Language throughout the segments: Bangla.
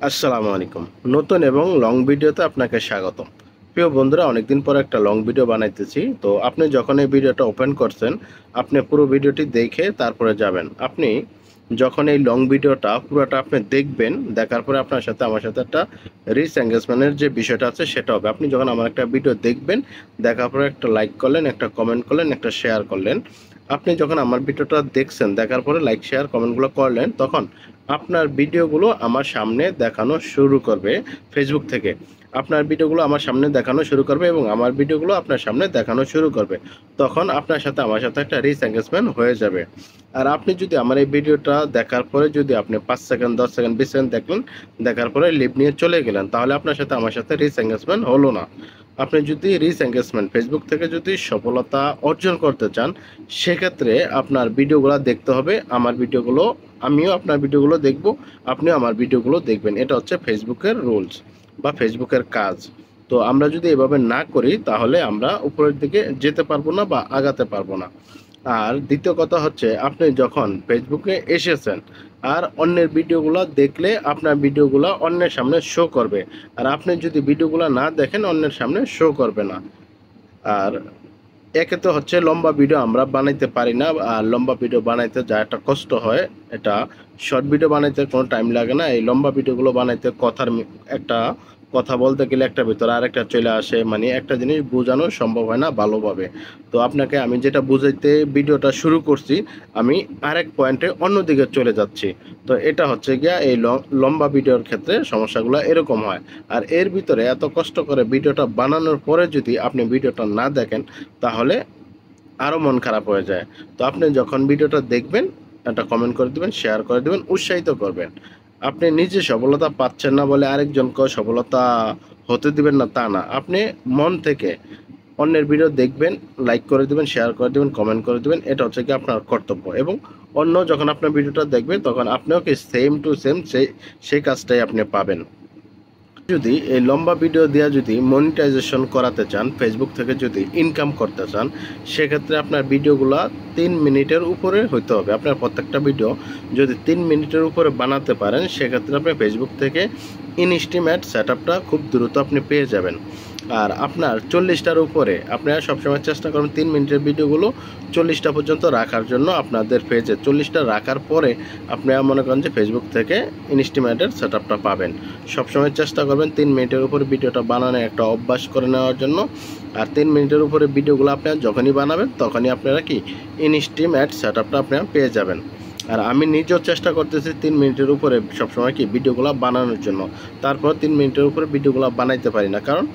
আসসালামু আলাইকুম। নতুন এবং লং ভিডিওতে আপনাকে স্বাগতম। প্রিয় বন্ধুরা, অনেকদিন পর একটা লং ভিডিও বানাইতেছি। তো আপনি যখন এই ভিডিওটা ওপেন করছেন, আপনি পুরো ভিডিওটি দেখে তারপরে যাবেন। আপনি যখন এই লং ভিডিওটা পুরোটা আপনি দেখবেন, দেখার পরে আপনার সাথে আমার সাথে একটা রিচ এঙ্গেজমেন্টের যে বিষয়টা আছে সেটা হবে। আপনি যখন আমার একটা ভিডিও দেখবেন, দেখার পরে একটা লাইক করলেন, একটা কমেন্ট করলেন, একটা শেয়ার করলেন। আপনি যখন আমার ভিডিওটা দেখছেন, দেখার পরে লাইক, শেয়ার, কমেন্টগুলো করলেন, তখন আপনার ভিডিওগুলো আমার সামনে দেখানো শুরু করবে ফেসবুক থেকে। আপনার ভিডিওগুলো আমার সামনে দেখানো শুরু করবে এবং আমার ভিডিওগুলো আপনার সামনে দেখানো শুরু করবে। তখন আপনার সাথে আমার সাথে একটা রিচ এঙ্গেজমেন্ট হয়ে যাবে। আর আপনি যদি আমার এই ভিডিওটা দেখার পরে যদি আপনি 5 সেকেন্ড, 10 সেকেন্ড, 20 সেকেন্ড দেখলেন, দেখার পরে লিভ নিয়ে চলে গেলেন, তাহলে আপনার সাথে আমার সাথে রিচ এঙ্গেজমেন্ট হলো না। আপনি যদি রিচ এঙ্গেজমেন্ট ফেসবুক থেকে যদি সফলতা অর্জন করতে চান, সেক্ষেত্রে আপনার ভিডিওগুলো দেখতে হবে। আমার ভিডিওগুলো, আমিও আপনার ভিডিওগুলো দেখব, আপনিও আমার ভিডিওগুলো দেখবেন। এটা হচ্ছে ফেসবুকের রুলস বা ফেসবুকের কাজ। তো আমরা যদি এভাবে না করি, তাহলে আমরা উপরের দিকে যেতে পারবো না বা আগাতে পারবো না। আর দ্বিতীয় কথা হচ্ছে, আপনি যখন ফেসবুকে এসেছেন আর অন্যের ভিডিওগুলো দেখলে আপনার ভিডিওগুলো অন্যের সামনে শো করবে। আর আপনি যদি ভিডিওগুলো না দেখেন, অন্যের সামনে শো করবে না। আর একে তো হচ্ছে লম্বা ভিডিও আমরা বানাইতে পারি না, আর লম্বা ভিডিও বানাইতে যা একটা কষ্ট হয়, এটা শর্ট ভিডিও বানাইতে কোনো টাইম লাগে না। এই লম্বা ভিডিওগুলো বানাইতে একটা কথা বলতে গেলে একটা ভিতরে আরেকটা চলে আসে, মানে একটা জিনিস বোঝানো সম্ভব হয় না ভালোভাবে। তো আপনাকে আমি যেটা বুঝাইতে ভিডিওটা শুরু করছি, আমি আরেক পয়েন্টে অন্যদিকে চলে যাচ্ছি। তো এটা হচ্ছে গিয়া এই লম্বা ভিডিওর ক্ষেত্রে সমস্যাগুলো এরকম হয়। আর এর ভিতরে এত কষ্ট করে ভিডিওটা বানানোর পরে যদি আপনি ভিডিওটা না দেখেন, তাহলে আরও মন খারাপ হয়ে যায়। তো আপনি যখন ভিডিওটা দেখবেন, একটা কমেন্ট করে দিবেন, শেয়ার করে দিবেন, উৎসাহিত করবেন। আপনি নিজে সফলতা পাচ্ছেন না বলে আরেকজনকে সফলতা হতে দিবেন না, তা না। আপনি মন থেকে অন্যের ভিডিও দেখবেন, লাইক করে দিবেন, শেয়ার করে দিবেন, কমেন্ট করে দিবেন। এটা হচ্ছে কি আপনার কর্তব্য। এবং অন্য যখন আপনার ভিডিওটা দেখবেন, তখন আপনিও কি সেম টু সেম সেই কাজটাই আপনি পাবেন। যদি এই লম্বা ভিডিও দেওয়া যদি মনিটাইজেশন করাতে চান, ফেসবুক থেকে যদি ইনকাম করতে চান, সেক্ষেত্রে আপনার ভিডিওগুলো 3 মিনিটের উপরে হইতে হবে। আপনার প্রত্যেকটা ভিডিও যদি 3 মিনিটের উপরে বানাতে পারেন, সেক্ষেত্রে আপনি ফেসবুক থেকে ইনস্টিমেট সেট আপটা খুব দ্রুত আপনি পেয়ে যাবেন। আর আপনার 40টার উপরে, আপনারা সবসময় চেষ্টা করুন 3 মিনিটের ভিডিওগুলো 40টা পর্যন্ত রাখার জন্য। আপনাদের পেজে 40টা রাখার পরে আপনারা মনে করেন যে ফেসবুক থেকে ইনস্টিমেটের সেট আপটা পাবেন। সবসময় চেষ্টা করবেন 3 মিনিটের উপরে ভিডিওটা বানানো একটা অভ্যাস করে নেওয়ার জন্য। আর 3 মিনিটের উপরে ভিডিওগুলো আপনারা যখনই বানাবেন, তখনই আপনারা কি ইনস্টিমেট সেট আপটা আপনারা পেয়ে যাবেন। আর আমি নিজেও চেষ্টা করতেছি 3 মিনিটের উপরে সবসময় কি ভিডিওগুলো বানানোর জন্য। তারপর 3 মিনিটের উপরে ভিডিওগুলো বানাইতে পারি না, কারণ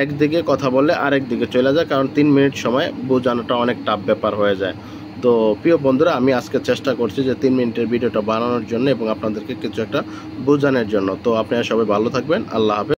একদিকে কথা বললে আরেক দিকে চলে যায়, কারণ 3 মিনিট সময় বোঝানোটা অনেক টাফ ব্যাপার হয়ে যায়। তো প্রিয় বন্ধুরা, আমি আজকে চেষ্টা করছি যে 3 মিনিটের ভিডিওটা বানানোর জন্য এবং আপনাদেরকে কিছু একটা বোঝানোর জন্য। তো আপনারা সবাই ভালো থাকবেন। আল্লাহ হাফেজ।